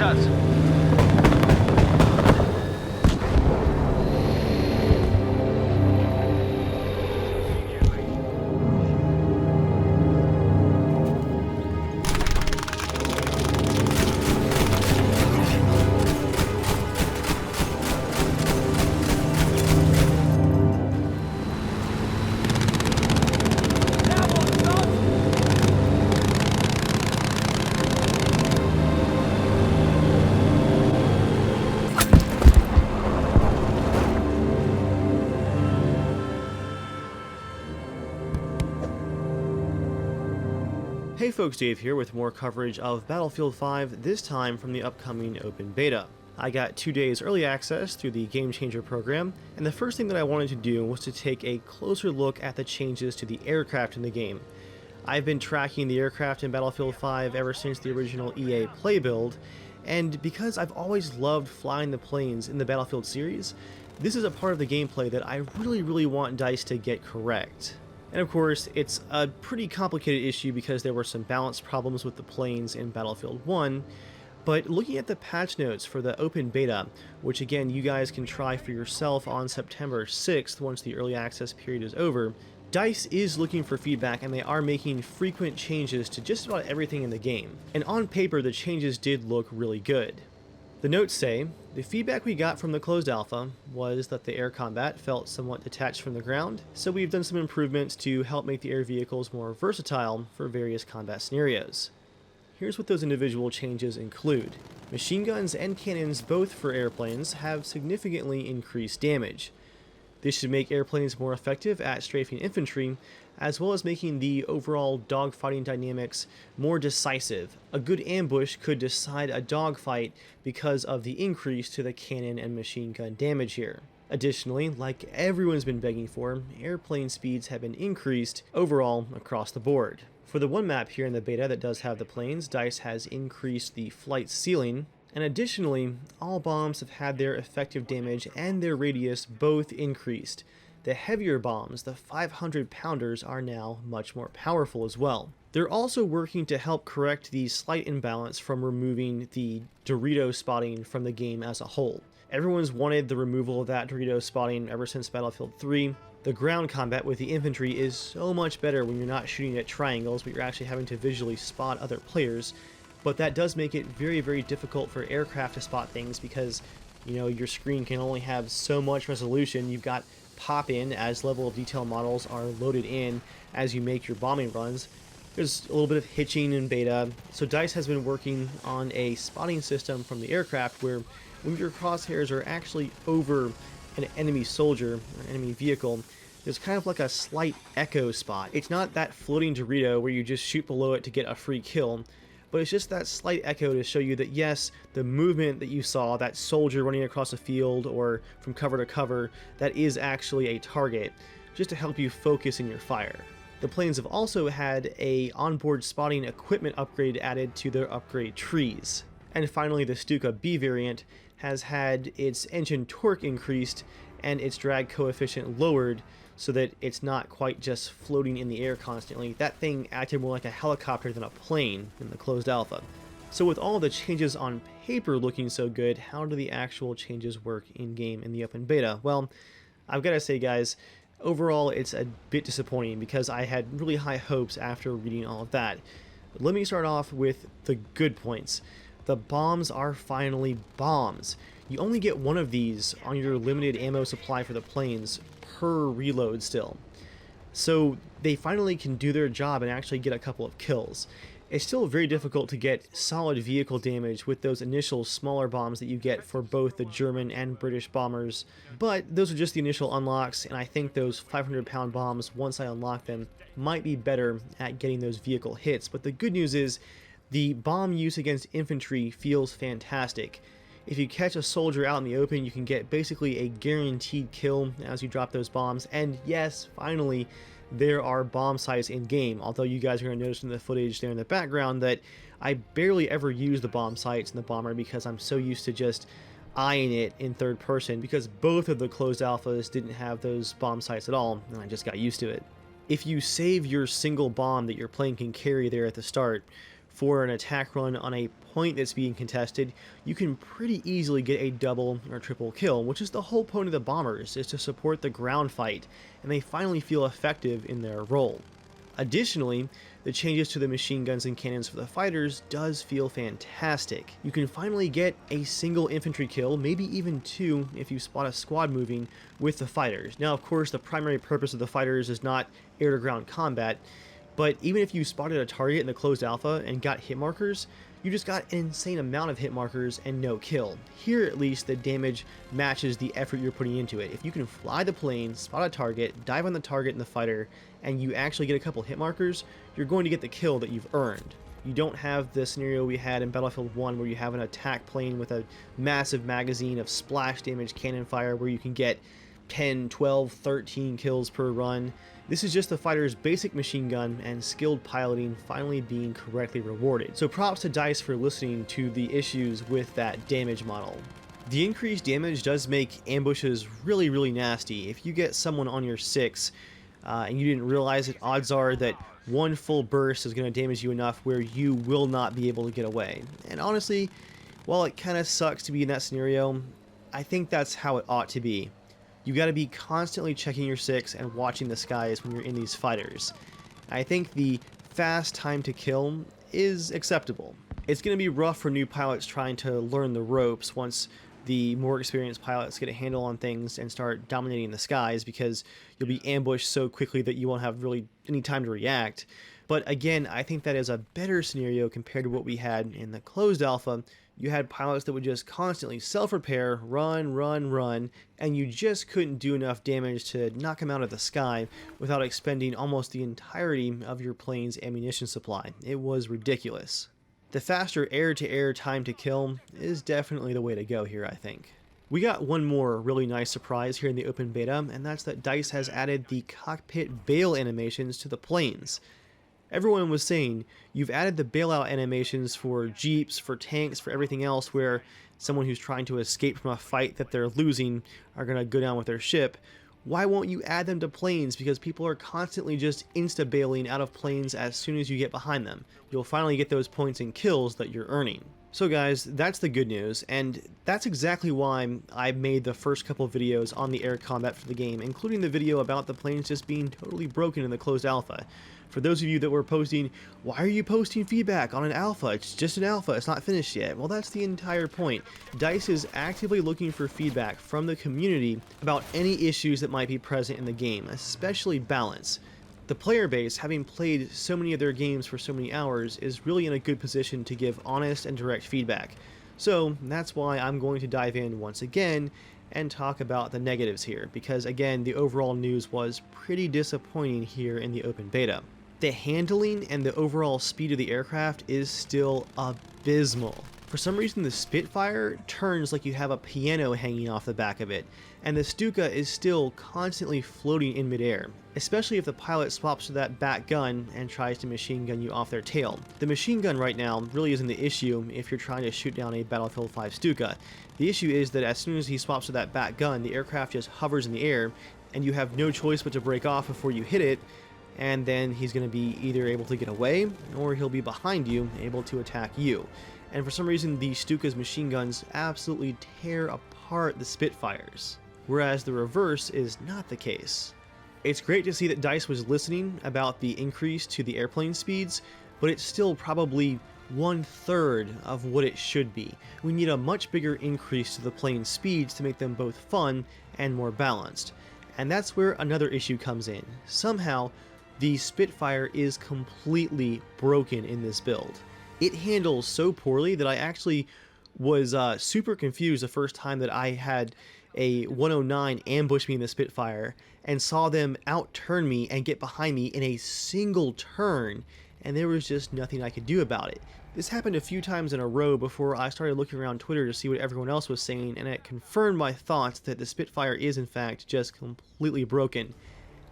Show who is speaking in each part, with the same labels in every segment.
Speaker 1: shots.
Speaker 2: Hey folks, Dave here with more coverage of Battlefield 5, this time from the upcoming open beta. I got 2 days early access through the Game Changer program, and the first thing that I wanted to do was to take a closer look at the changes to the aircraft in the game. I've been tracking the aircraft in Battlefield 5 ever since the original EA play build, and because I've always loved flying the planes in the Battlefield series, this is a part of the gameplay that I really want DICE to get correct. And of course, it's a pretty complicated issue because there were some balance problems with the planes in Battlefield 1, but looking at the patch notes for the open beta, which again you guys can try for yourself on September 6th once the early access period is over, DICE is looking for feedback and they are making frequent changes to just about everything in the game. And on paper, the changes did look really good. The notes say, the feedback we got from the closed alpha was that the air combat felt somewhat detached from the ground, so we've done some improvements to help make the air vehicles more versatile for various combat scenarios. Here's what those individual changes include. Machine guns and cannons, both for airplanes, have significantly increased damage. This should make airplanes more effective at strafing infantry, as well as making the overall dogfighting dynamics more decisive. A good ambush could decide a dogfight because of the increase to the cannon and machine gun damage here. Additionally, like everyone's been begging for, airplane speeds have been increased overall across the board. For the one map here in the beta that does have the planes, DICE has increased the flight ceiling, and additionally, all bombs have had their effective damage and their radius both increased. The heavier bombs, the 500 pounders, are now much more powerful as well. They're also working to help correct the slight imbalance from removing the Dorito spotting from the game as a whole. Everyone's wanted the removal of that Dorito spotting ever since Battlefield 3. The ground combat with the infantry is so much better when you're not shooting at triangles, but you're actually having to visually spot other players. But that does make it very difficult for aircraft to spot things because, you know, your screen can only have so much resolution. You've got pop-in as level of detail models are loaded in as you make your bombing runs. There's a little bit of hitching in beta, so DICE has been working on a spotting system from the aircraft where when your crosshairs are actually over an enemy soldier or enemy vehicle, there's kind of like a slight echo spot. It's not that floating Dorito where you just shoot below it to get a free kill, but it's just that slight echo to show you that yes, the movement that you saw, that soldier running across a field or from cover to cover, that is actually a target, just to help you focus in your fire. The planes have also had a onboard spotting equipment upgrade added to their upgrade trees. And finally, the Stuka B variant has had its engine torque increased and its drag coefficient lowered so that it's not quite just floating in the air constantly. That thing acted more like a helicopter than a plane in the closed alpha. So with all the changes on paper looking so good, how do the actual changes work in-game in the open beta? Well, I've got to say guys, overall it's a bit disappointing because I had really high hopes after reading all of that. But let me start off with the good points. The bombs are finally bombs. You only get one of these on your limited ammo supply for the planes per reload still. So they finally can do their job and actually get a couple of kills. It's still very difficult to get solid vehicle damage with those initial smaller bombs that you get for both the German and British bombers, but those are just the initial unlocks, and I think those 500-pound bombs, once I unlock them, might be better at getting those vehicle hits. But the good news is the bomb use against infantry feels fantastic. If you catch a soldier out in the open, you can get basically a guaranteed kill as you drop those bombs. And yes, finally, there are bomb sites in game, although you guys are going to notice in the footage there in the background that I barely ever use the bomb sites in the bomber because I'm so used to just eyeing it in third person, because both of the closed alphas didn't have those bomb sites at all, and I just got used to it. If you save your single bomb that your plane can carry there at the start for an attack run on a point that's being contested, you can pretty easily get a double or triple kill, which is the whole point of the bombers, is to support the ground fight, and they finally feel effective in their role. Additionally, the changes to the machine guns and cannons for the fighters does feel fantastic. You can finally get a single infantry kill, maybe even two if you spot a squad moving with the fighters. Now, of course, the primary purpose of the fighters is not air-to-ground combat, but even if you spotted a target in the closed alpha and got hit markers, you just got an insane amount of hit markers and no kill. Here, at least, the damage matches the effort you're putting into it. If you can fly the plane, spot a target, dive on the target and the fighter, and you actually get a couple hit markers, you're going to get the kill that you've earned. You don't have the scenario we had in Battlefield 1 where you have an attack plane with a massive magazine of splash damage cannon fire where you can get 10, 12, 13 kills per run. This is just the fighter's basic machine gun and skilled piloting finally being correctly rewarded. So props to DICE for listening to the issues with that damage model. The increased damage does make ambushes really nasty. If you get someone on your 6 and you didn't realize it, odds are that one full burst is going to damage you enough where you will not be able to get away. And honestly, while it kind of sucks to be in that scenario, I think that's how it ought to be. You got to be constantly checking your 6 and watching the skies when you're in these fighters. I think the fast time to kill is acceptable. It's going to be rough for new pilots trying to learn the ropes once the more experienced pilots get a handle on things and start dominating the skies, because you'll be ambushed so quickly that you won't have really any time to react. But again, I think that is a better scenario compared to what we had in the closed alpha. You had pilots that would just constantly self-repair, run, and you just couldn't do enough damage to knock them out of the sky without expending almost the entirety of your plane's ammunition supply. It was ridiculous. The faster air-to-air time to kill is definitely the way to go here, I think. We got one more really nice surprise here in the open beta, and that's that DICE has added the cockpit bail animations to the planes. Everyone was saying, you've added the bailout animations for jeeps, for tanks, for everything else where someone who's trying to escape from a fight that they're losing are going to go down with their ship. Why won't you add them to planes? Because people are constantly just insta-bailing out of planes as soon as you get behind them. You'll finally get those points and kills that you're earning. So guys, that's the good news, and that's exactly why I made the first couple videos on the air combat for the game, including the video about the planes just being totally broken in the closed alpha. For those of you that were posting, why are you posting feedback on an alpha? It's just an alpha, it's not finished yet. Well, that's the entire point. DICE is actively looking for feedback from the community about any issues that might be present in the game, especially balance. The player base, having played so many of their games for so many hours, is really in a good position to give honest and direct feedback. So that's why I'm going to dive in once again and talk about the negatives here, because again, the overall news was pretty disappointing here in the open beta. The handling and the overall speed of the aircraft is still abysmal. For some reason, the Spitfire turns like you have a piano hanging off the back of it, and the Stuka is still constantly floating in midair, especially if the pilot swaps to that back gun and tries to machine gun you off their tail. The machine gun right now really isn't the issue if you're trying to shoot down a Battlefield 5 Stuka. The issue is that as soon as he swaps to that back gun, the aircraft just hovers in the air, and you have no choice but to break off before you hit it, and then he's going to be either able to get away, or he'll be behind you, able to attack you. And for some reason, the Stuka's machine guns absolutely tear apart the Spitfires, whereas the reverse is not the case. It's great to see that DICE was listening about the increase to the airplane speeds, but it's still probably 1/3 of what it should be. We need a much bigger increase to the plane speeds to make them both fun and more balanced. And that's where another issue comes in. Somehow, the Spitfire is completely broken in this build. It handles so poorly that I actually was super confused the first time that I had a 109 ambush me in the Spitfire and saw them outturn me and get behind me in a single turn, and there was just nothing I could do about it. This happened a few times in a row before I started looking around Twitter to see what everyone else was saying, and it confirmed my thoughts that the Spitfire is in fact just completely broken.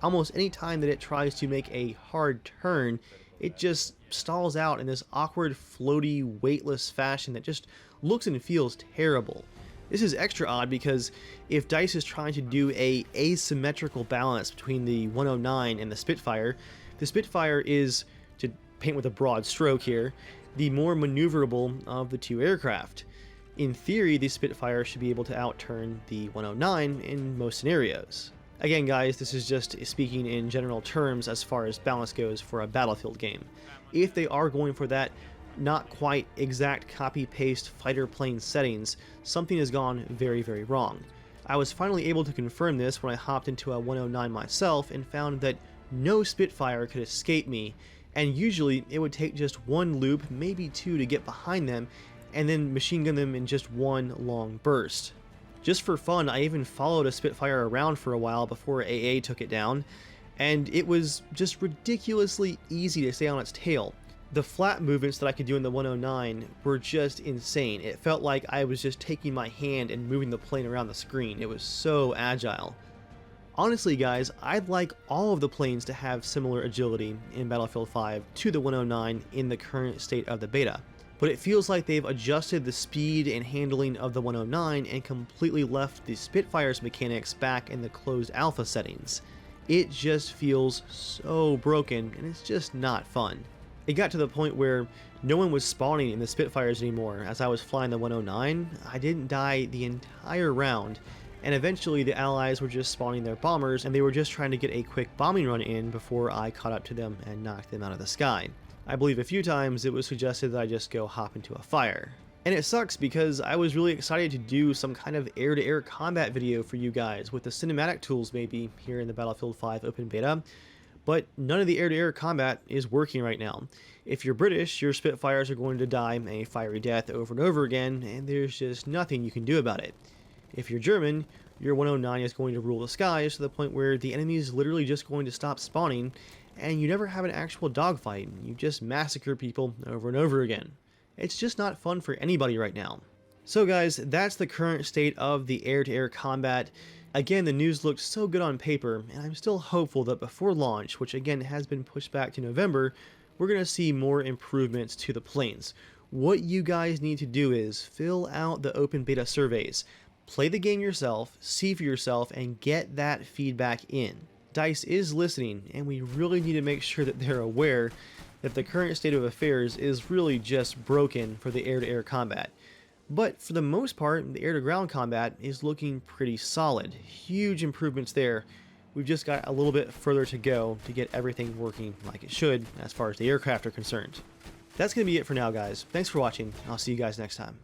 Speaker 2: Almost any time that it tries to make a hard turn, it just stalls out in this awkward, floaty, weightless fashion that just looks and feels terrible. This is extra odd because if DICE is trying to do a asymmetrical balance between the 109 and the Spitfire is to paint with a broad stroke here, the more maneuverable of the two aircraft. In theory, the Spitfire should be able to outturn the 109 in most scenarios. Again guys, this is just speaking in general terms as far as balance goes for a Battlefield game. If they are going for that not quite exact copy-paste fighter plane settings, something has gone very, very wrong. I was finally able to confirm this when I hopped into a 109 myself and found that no Spitfire could escape me, and usually it would take just one loop, maybe two, to get behind them and then machine gun them in just one long burst. Just for fun, I even followed a Spitfire around for a while before AA took it down, and it was just ridiculously easy to stay on its tail. The flat movements that I could do in the 109 were just insane. It felt like I was just taking my hand and moving the plane around the screen. It was so agile. Honestly guys, I'd like all of the planes to have similar agility in Battlefield 5 to the 109 in the current state of the beta. But it feels like they've adjusted the speed and handling of the 109 and completely left the Spitfire's mechanics back in the closed alpha settings. It just feels so broken, and it's just not fun. It got to the point where no one was spawning in the Spitfires anymore. As I was flying the 109, I didn't die the entire round, and eventually the allies were just spawning their bombers, and they were just trying to get a quick bombing run in before I caught up to them and knocked them out of the sky. I believe a few times it was suggested that I just go hop into a fire. And it sucks because I was really excited to do some kind of air-to-air combat video for you guys with the cinematic tools maybe here in the Battlefield 5 open beta, but none of the air-to-air combat is working right now. If you're British, your Spitfires are going to die a fiery death over and over again, and there's just nothing you can do about it. If you're German, your 109 is going to rule the skies to the point where the enemy is literally just going to stop spawning, and you never have an actual dogfight. You just massacre people over and over again. It's just not fun for anybody right now. So guys, that's the current state of the air-to-air combat. Again, the news looked so good on paper, and I'm still hopeful that before launch, which again has been pushed back to November, we're going to see more improvements to the planes. What you guys need to do is fill out the open beta surveys. Play the game yourself, see for yourself, and get that feedback in. DICE is listening, and we really need to make sure that they're aware that the current state of affairs is really just broken for the air-to-air combat. But for the most part, the air-to-ground combat is looking pretty solid. Huge improvements there. We've just got a little bit further to go to get everything working like it should as far as the aircraft are concerned. That's going to be it for now, guys. Thanks for watching. I'll see you guys next time.